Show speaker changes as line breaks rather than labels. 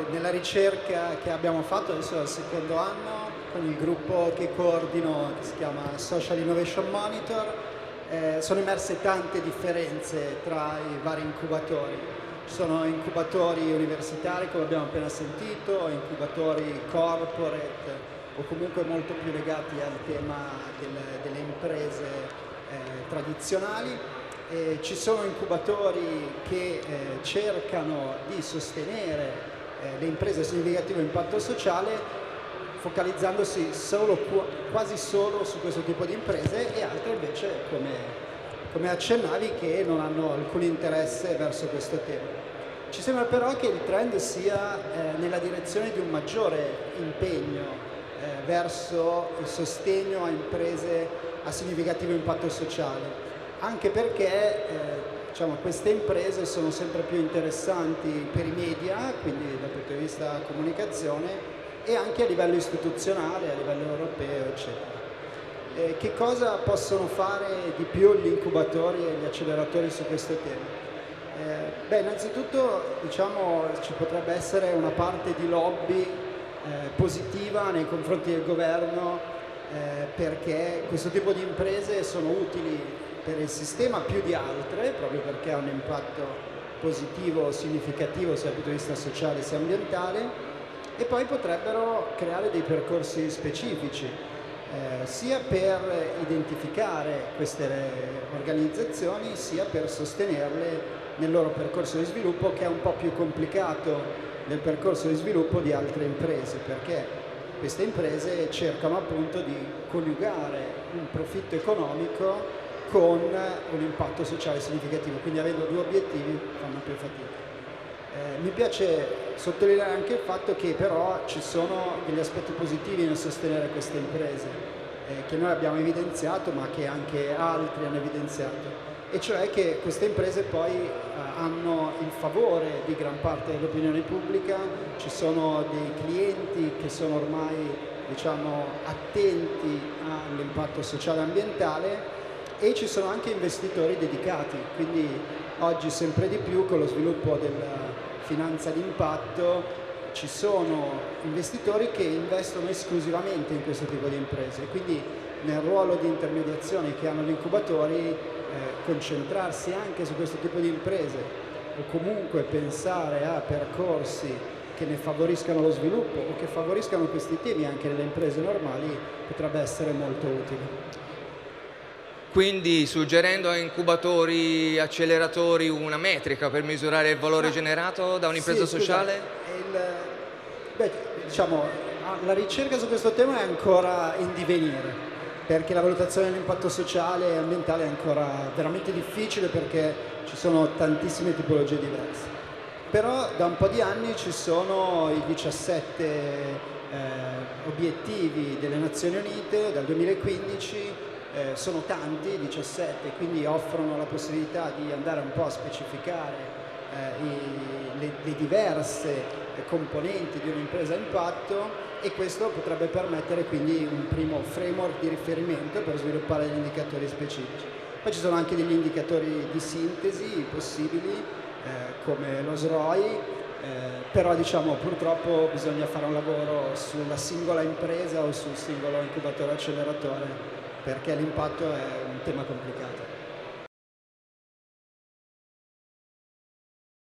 nella ricerca che abbiamo fatto, adesso è al secondo anno, con il gruppo che coordino, che si chiama Social Innovation Monitor, sono emerse tante differenze tra i vari incubatori. Ci sono incubatori universitari, come abbiamo appena sentito, incubatori corporate o comunque molto più legati al tema delle imprese tradizionali. Ci sono incubatori che cercano di sostenere le imprese a significativo impatto sociale, focalizzandosi quasi solo su questo tipo di imprese, e altre invece, come accennavi, che non hanno alcun interesse verso questo tema. Ci sembra però che il trend sia nella direzione di un maggiore impegno verso il sostegno a imprese a significativo impatto sociale, anche perché diciamo, queste imprese sono sempre più interessanti per i media, quindi dal punto di vista comunicazione, e anche a livello istituzionale, a livello europeo, eccetera. Che cosa possono fare di più gli incubatori e gli acceleratori su questo tema? Innanzitutto diciamo, ci potrebbe essere una parte di lobby positiva nei confronti del governo, perché questo tipo di imprese sono utili per il sistema più di altre, proprio perché hanno un impatto positivo, significativo sia dal punto di vista sociale sia ambientale, e poi potrebbero creare dei percorsi specifici, sia per identificare queste organizzazioni, sia per sostenerle nel loro percorso di sviluppo, che è un po' più complicato del percorso di sviluppo di altre imprese, perché queste imprese cercano appunto di coniugare un profitto economico con un impatto sociale significativo, quindi avendo due obiettivi fanno più fatica. Mi piace sottolineare anche il fatto che però ci sono degli aspetti positivi nel sostenere queste imprese, che noi abbiamo evidenziato ma che anche altri hanno evidenziato, e cioè che queste imprese poi hanno il favore di gran parte dell'opinione pubblica, ci sono dei clienti che sono ormai diciamo, attenti all'impatto sociale e ambientale, e ci sono anche investitori dedicati, quindi oggi sempre di più con lo sviluppo della finanza d'impatto ci sono investitori che investono esclusivamente in questo tipo di imprese, quindi nel ruolo di intermediazione che hanno gli incubatori concentrarsi anche su questo tipo di imprese o comunque pensare a percorsi che ne favoriscano lo sviluppo o che favoriscano questi temi anche nelle imprese normali potrebbe essere molto utile.
Quindi suggerendo a incubatori, acceleratori una metrica per misurare il valore generato da un'impresa sociale?
Diciamo, la ricerca su questo tema è ancora in divenire, perché la valutazione dell'impatto sociale e ambientale è ancora veramente difficile, perché ci sono tantissime tipologie diverse. Però da un po' di anni ci sono i 17 obiettivi delle Nazioni Unite dal 2015, sono tanti, 17, quindi offrono la possibilità di andare un po' a specificare le diverse componenti di un'impresa a impatto, e questo potrebbe permettere quindi un primo framework di riferimento per sviluppare degli indicatori specifici. Poi ci sono anche degli indicatori di sintesi possibili, come lo SROI, però diciamo purtroppo bisogna fare un lavoro sulla singola impresa o sul singolo incubatore acceleratore, perché l'impatto è un tema complicato.